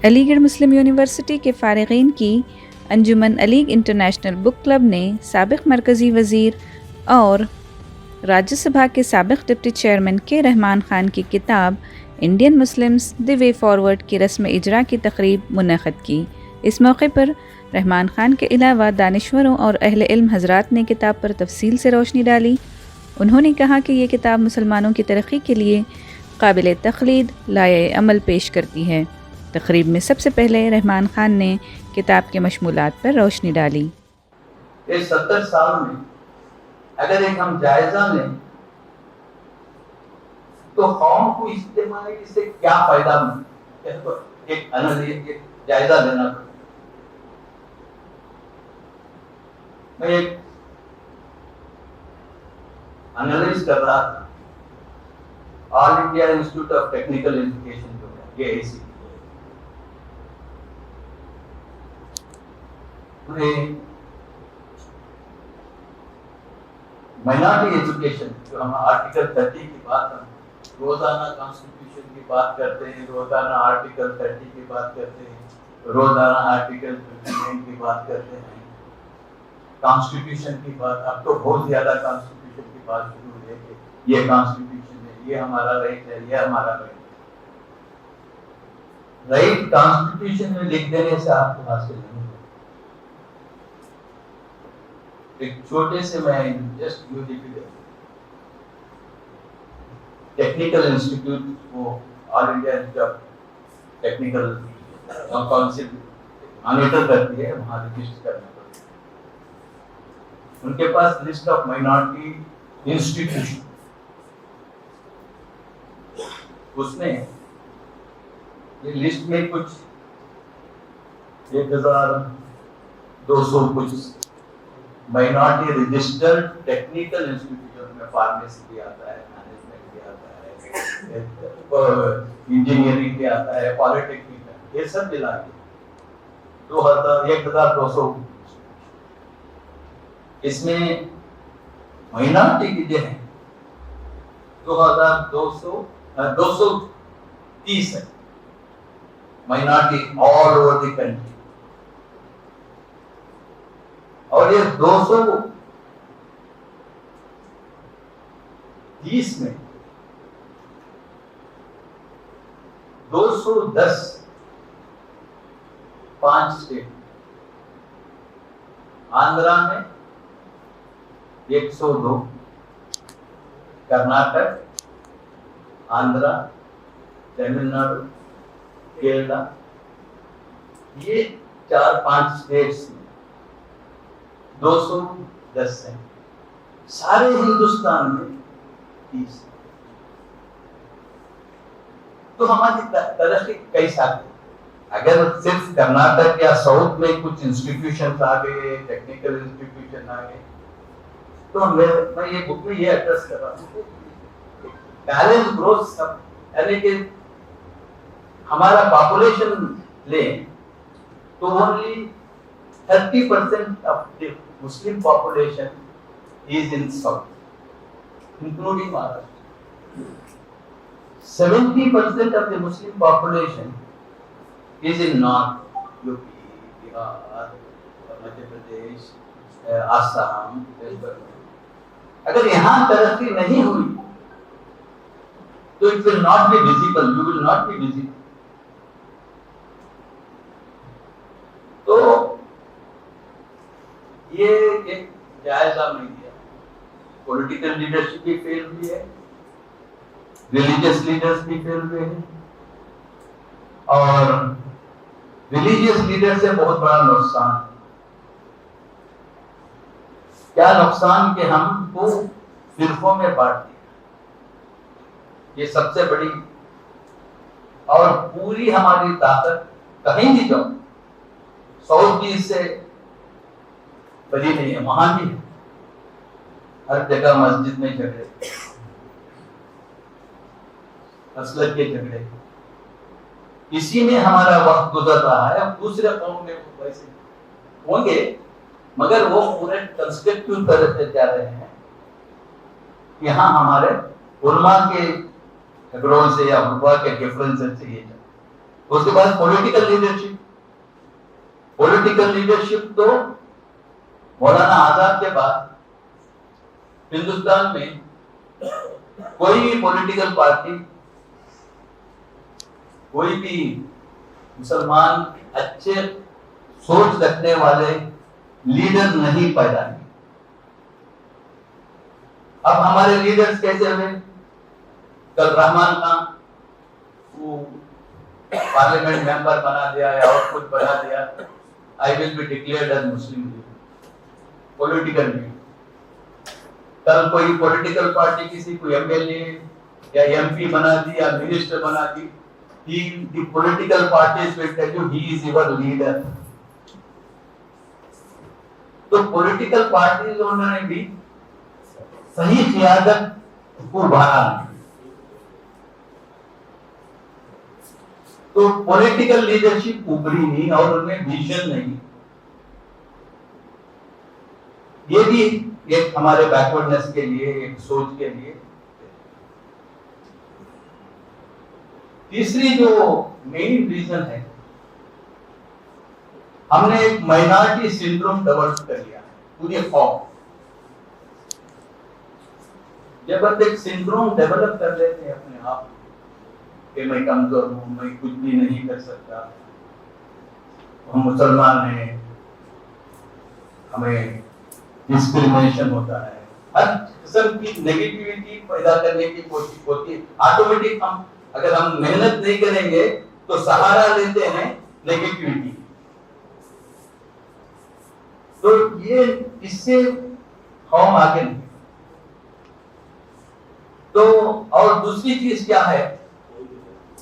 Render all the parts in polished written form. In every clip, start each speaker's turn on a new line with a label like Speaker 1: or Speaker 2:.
Speaker 1: अलीगढ़ मुस्लिम university के फ़ारिग़ीन की अंजुमन Alyque international book club ने साबिक़ मरकज़ी वज़ीर और राज्यसभा के साबिक़ डिप्टी चेयरमैन के रहमान ख़ान की किताब Indian Muslims the way forward की रस्म इजरा की तक़रीब मुनक़्क़िद की। इस मौके पर रहमान ख़ान के अलावा दानिश्वरों और अहले इल्म हज़रात ने किताब पर तफसील से रोशनी डाली। उन्होंने कहा कि ये किताब मुसलमानों की तरक्की के लिए काबिल तक़लीद लाए अमल पेश करती है। तक़रीब में सबसे पहले रहमान ख़ान ने किताब के मशमूलात पर रोशनी डाली।
Speaker 2: इस 70 साल में अगर एक हम जायजा लें तो कौम को इज्तिमाई से क्या फायदा मिले, तो एक जायजा लेना पड़ेगा। मैं एक एनालिसिस कर रहा था, all India institute of technical education जो है AICTE, माइनॉरिटी एजुकेशन जो हम आर्टिकल 30 की बात, हम रोजाना कॉन्स्टिट्यूशन की बात करते हैं, रोजाना आर्टिकल 30 की बात करते हैं, रोजाना आर्टिकल 59 की बात करते हैं, कॉन्स्टिट्यूशन की बात। अब तो बहुत ज्यादा कॉन्स्टिट्यूशन की बात शुरू है कि ये कॉन्स्टिट्यूशन है, ये हमारा राइट है, ये हमारा राइट। राइट कॉन्स्टिट्यूशन में लिख देने से आपको हासिल नहीं होगा। एक छोटे से मैं जस्ट टेक्निकल इंस्टीट्यूट वो all India institute of technical council monitor करती है, वहां रजिस्टर करना पड़ता है। उनके पास लिस्ट ऑफ माइनॉरिटी इंस्टीट्यूशन, उसमें ये लिस्ट में कुछ 1200 कुछ माइनॉरिटी रजिस्टर्ड टेक्निकल इंस्टीट्यूशन में फार्मेसी भी आता है, मैनेजमेंट भी आता है, इंजीनियरिंग भी आता है, पॉलिटेक्निक है, ये सब मिला के 1200। इसमें माइनॉरिटी की जो है 230 है minority all over the country. और ये 230 में 210 5 स्टेट, आंध्रा में 102, कर्नाटक, आंध्रा, तमिलनाडु, केरला, ये 4-5 स्टेट्स में 210 है। सारे हिंदुस्तान में 30। तो हमारी तरक्की कैसा है? अगर सिर्फ कर्नाटक या साउथ में कुछ इंस्टीट्यूशन आ गए, टेक्निकल इंस्टीट्यूशन आ गए, तो मैं ये बुक में ये एड्रेस कर रहा हूँ बैलेंस ग्रोथ सब, यानी कि हमारा पॉपुलेशन ले तो only 30% of the Muslim population is in south, including Maharashtra. 70% of the Muslim population is in North, UP, Bihar, Madhya Pradesh, Assam, West Bengal। अगर यहाँ तरक्की नहीं हुई तो it will not be visible, you will not be visible। तो ये एक जायजा नहीं दिया। पॉलिटिकल लीडरशिप भी फेल हुई है, रिलीजियस लीडर्स भी फेल हुए हैं, और रिलीजियस लीडर से बहुत बड़ा नुकसान। क्या नुकसान कि हमको फिरकों में बांट दिया, ये सबसे बड़ी। और पूरी हमारी ताकत कहीं भी जाओ, साउथ भी इससे बड़ी नहीं है, वहां भी है, हर जगह मस्जिद में झगड़े, असलत के झगड़े, इसी में हमारा वक्त गुजर रहा है। अब दूसरे कौम में वैसे होंगे, मगर वो पूरे कंस्ट्रक्टिव तरह से जा रहे हैं। यहाँ हमारे उलमा के झगड़ों से या हुआ के डिफरेंसेस से ये उसके बाद पॉलिटिकल लीडरशिप। पॉलिटिकल लीडरशिप तो मौलाना आजाद के बाद हिंदुस्तान में कोई भी पॉलिटिकल पार्टी, कोई भी मुसलमान अच्छे सोच रखने वाले लीडर नहीं पैदा हुए। अब हमारे लीडर्स कैसे हुए? कल रहमान खान वो पार्लियामेंट मेंबर बना दिया या और कुछ बना दिया, I will be declared as Muslim leader, political leader. कल कोई पॉलिटिकल पार्टी किसी को एमएलए या एमपी बना दी या मिनिस्टर बना दी, the political parties will tell you he is your leader. तो पॉलिटिकल पार्टीज उन्होंने भी सही क़ियादत को उभारा नहीं। तो पॉलिटिकल लीडरशिप उभरी नहीं और उनमें विजन नहीं। ये भी एक हमारे बैकवर्डनेस के लिए, एक सोच के लिए। तीसरी जो मेन रीजन है, हमने एक माइनॉरिटी सिंड्रोम डेवलप कर लिया है पूरी कौम। जब आप एक सिंड्रोम डेवलप कर लेते हैं अपने आप कि मैं कमजोर हूं, मैं कुछ भी नहीं कर सकता, हम मुसलमान हैं, हमें डिस्क्रिमिनेशन होता है, हर किस्म की नेगेटिविटी पैदा करने की कोशिश होती है। ऑटोमेटिक हम अगर हम मेहनत नहीं करेंगे तो सहारा लेते हैं नेगेटिविटी। तो ये इससे हम आगे नहीं। तो और दूसरी चीज क्या है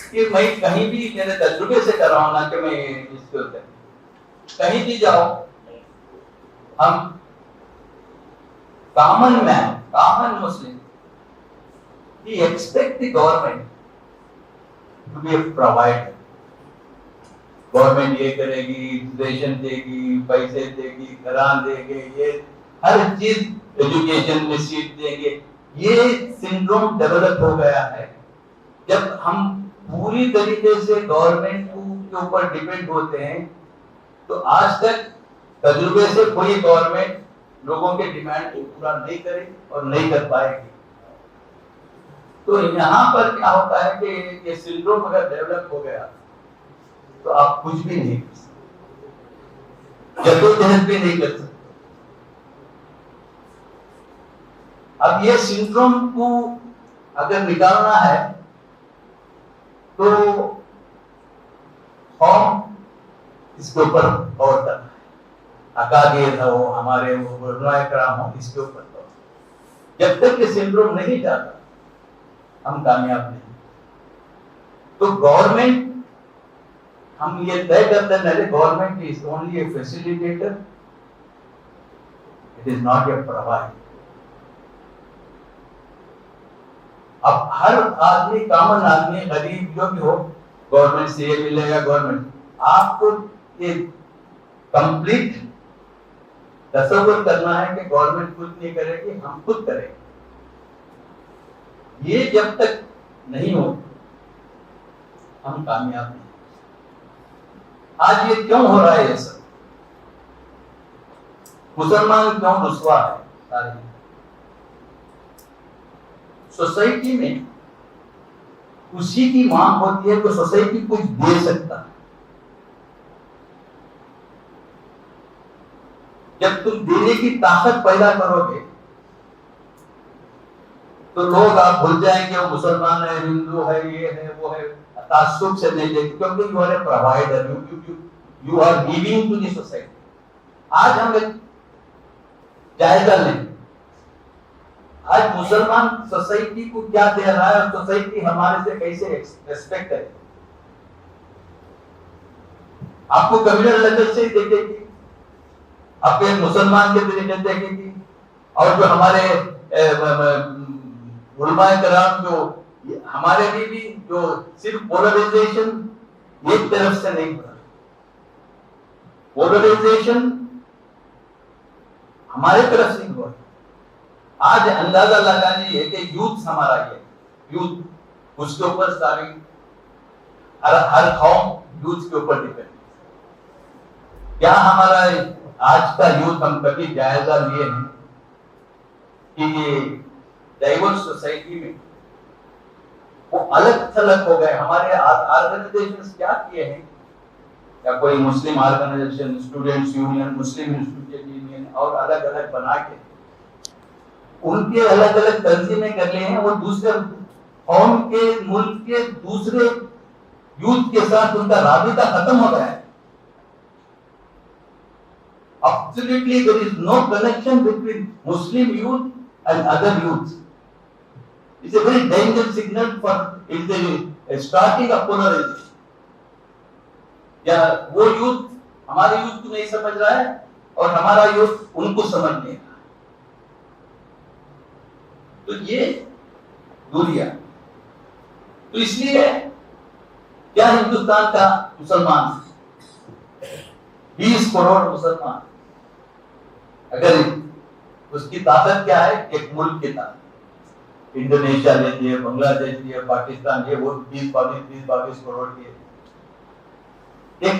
Speaker 2: कि मैं कहीं भी मेरे तजुर्बे से कर रहा हूं ना कि मैं इसके कहीं भी जाओ, हम common man, common Muslim, he expect the government to be a provider. Government ये करेगी, रेशन देगी, पैसे देगी, घरान देंगे, ये हर चीज, एजुकेशन में सीट देंगे। ये सिंड्रोम डेवलप हो गया है। जब हम पूरी तरीके से गवर्नमेंट के ऊपर डिपेंड होते हैं तो आज तक तजुर्बे से कोई गवर्नमेंट लोगों के डिमांड को पूरा नहीं करे और नहीं कर पाएगी। तो यहाँ पर क्या होता है कि ये सिंड्रोम अगर डेवलप हो गया तो आप कुछ भी नहीं कर सकते, जद्दोजहद भी नहीं कर सकते। अब ये सिंड्रोम को अगर निकालना है तो हम इसके ऊपर गौर करना है। अकादीर हो, हमारे उलमाए कराम हो, इसके ऊपर गौर। जब तक ये सिंड्रोम नहीं जाता हम कामयाब नहीं। तो गवर्नमेंट, हम ये तय करते हैं government is only A facilitator, it is not a provider. अब हर आदमी, कॉमन आदमी, गरीब जो भी हो, गवर्नमेंट से ये मिलेगा, गवर्नमेंट आपको ये कंप्लीट तसव्वुर करना है कि गवर्नमेंट कुछ नहीं करेगी, हम खुद करेंगे। ये जब तक नहीं हो हम कामयाब नहीं। आज ये क्यों हो रहा है? ये सब मुसलमान क्यों रुसवा है? सारे सोसाइटी में उसी की मांग होती है कि सोसाइटी कुछ दे सकता है। जब तुम देने की ताकत पैदा करोगे तो लोग आप भूल जाएंगे वो मुसलमान है, हिंदू है, ये है, वो है, तासुब से नहीं देखते, क्योंकि you are a provider, you are giving to the society. आज हम एक जायजा लें, आज मुसलमान सोसाइटी को क्या दे रहा है और सोसाइटी हमारे से कैसे एक्सपेक्ट करे। आपको कम्युनल नजर से देखेगी, आपको एक मुसलमान के तरीके देखेगी, और जो हमारे उलमाए कराम जो हमारे भी जो सिर्फ पोलराइजेशन एक तरफ से नहीं हो रहा, पोलराइजेशन हमारे तरफ से हो रहा। आज अंदाजा लगा लीजिए कि यूथ हमारा, ये यूथ उसके ऊपर सारी हर कौम यूथ के ऊपर डिपेंड। क्या हमारा आज का यूथ, हम कभी जायजा लिए हैं कि ये डाइवर्स सोसाइटी में वो अलग थलग हो गए। हमारे ऑर्गेनाइजेशन क्या किए हैं, या कोई मुस्लिम ऑर्गेनाइजेशन, स्टूडेंट्स यूनियन, मुस्लिम स्टूडेंट यूनियन और अलग अलग बना के उनके अलग अलग तंजीमें कर लिए हैं। वो दूसरे कौम के, मुल्क के दूसरे यूथ के साथ उनका राबिता खत्म हो गया है। Absolutely, there is no connection between Muslim youth and other youth. It's a very dangerous signal for starting a polarization. या वो यूथ हमारे यूथ को नहीं समझ रहा है और हमारा यूथ उनको समझ नहीं रहा। तो ये दूरियां, तो इसलिए क्या हिंदुस्तान का मुसलमान 20 करोड़ मुसलमान, अगर उसकी ताकत क्या है, एक मुल्क की ताकत। इंडोनेशिया लीजिए, बांग्लादेश लीजिए, पाकिस्तान, ये वो 20-22 करोड़ की एक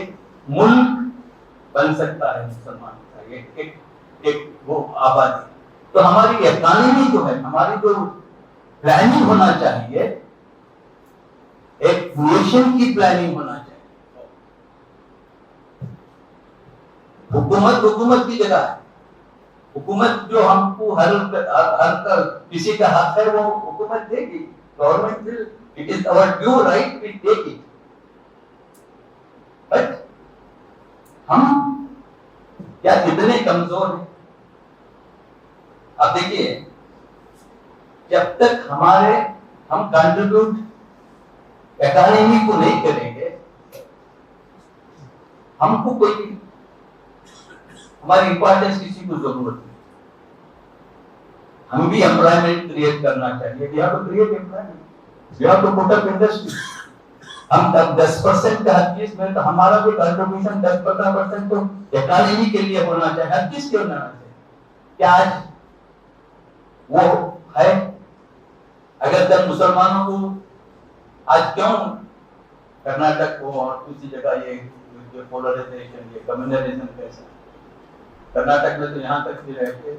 Speaker 2: मुल्क बन सकता है मुसलमान का, एक वो आबादी। तो हमारी इकोनॉमी जो है, हमारी जो प्लानिंग होना चाहिए, एक नेशन की प्लानिंग होना चाहिए। हुकूमत की जगह है। हुकूमत जो हमको हर किसी का हक है वो हुकूमत देगी। Government will, it is our due right, we take it. But हम क्या कितने कमजोर हैं। अब देखिए, जब तक हम कंट्रीब्यूट इकोनॉमी को नहीं करेंगे, हमको कोई हमारी इंपॉर्टेंस किसी को जरूरत नहीं। हम भी एम्प्लॉयमेंट क्रिएट करना चाहिए। We have to create employment, we have to put up industry. हम 10% का हर चीज में, तो हमारा भी कंट्रीब्यूशन 10-15% तो इकोनॉमी के लिए होना चाहिए, हर चीज के होना चाहिए। क्या आज वो है? अगर जब मुसलमानों को आज क्यों कर्नाटक को और दूसरी जगह ये पोलराइजेशन, ये कम्युनलिज्म कैसा? कर्नाटक में तो यहाँ तक भी रहते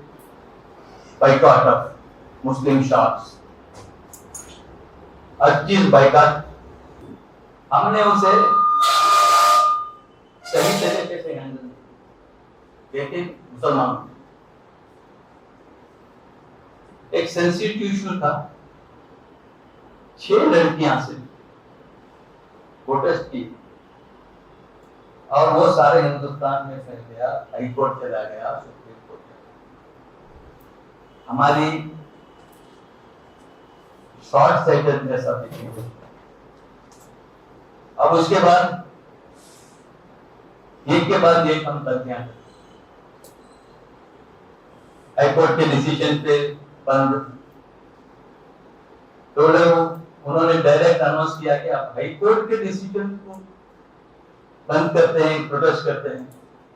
Speaker 2: बाइकॉट ऑफ मुस्लिम शॉप्स, हर चीज बाइकॉट। हमने उसे सही तरीके से हैंडल, लेकिन मुसलमान एक सेंसिटिव इशू था। 6 लड़कियां से प्रोटेस्ट की और वो सारे हिंदुस्तान में फैल गया, हाई कोर्ट चला गया, सुप्रीम कोर्ट चला। हमारी शॉर्ट साइटेडनेस अब अब उसके बाद एक के बाद एक हम गलतियां, हाई कोर्ट के डिसीजन पे बंद, तो उन्होंने डायरेक्ट अनाउंस किया कि आप हाई कोर्ट के डिसीजन को बंद करते हैं, प्रोटेस्ट करते हैं,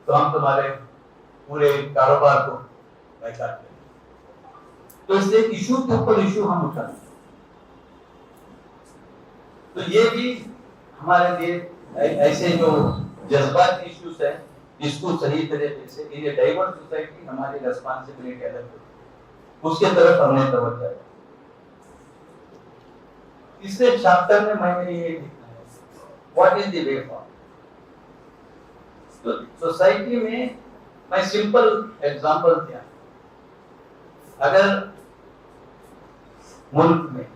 Speaker 2: तो हम तुम्हारे पूरे कारोबार को बैठा देंगे। तो इससे इशू के ऊपर इशू हम उठाते हैं। तो ये भी हमारे लिए ऐसे जो जज्बाती इश्यूज है, इसको सही तरीके से, ये डाइवर्स सोसाइटी हमारी रेस्पॉन्सिबिलिटी अलग है, उसके तरफ हमने तवज्जो है। तीसरे चैप्टर में मैंने ये लिखा है, what is the way forward. तो सोसाइटी में मैं सिंपल एग्जांपल दिया, अगर मुल्क में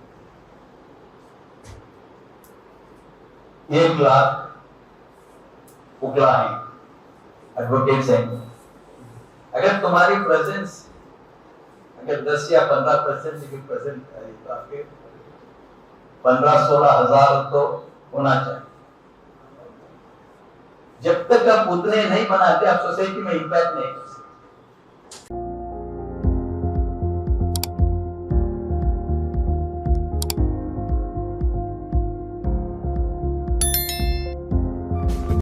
Speaker 2: 1 लाख उगला है, एडवोकेट्स हैं, अगर तुम्हारी प्रेजेंस अगर 10 या 15% की प्रेजेंट है, तो आपके 15-16 हजार तो होना चाहिए। जब तक आप उतने नहीं बनाते, आप सोसाइटी में इम्पैक्ट नहीं कर सकते।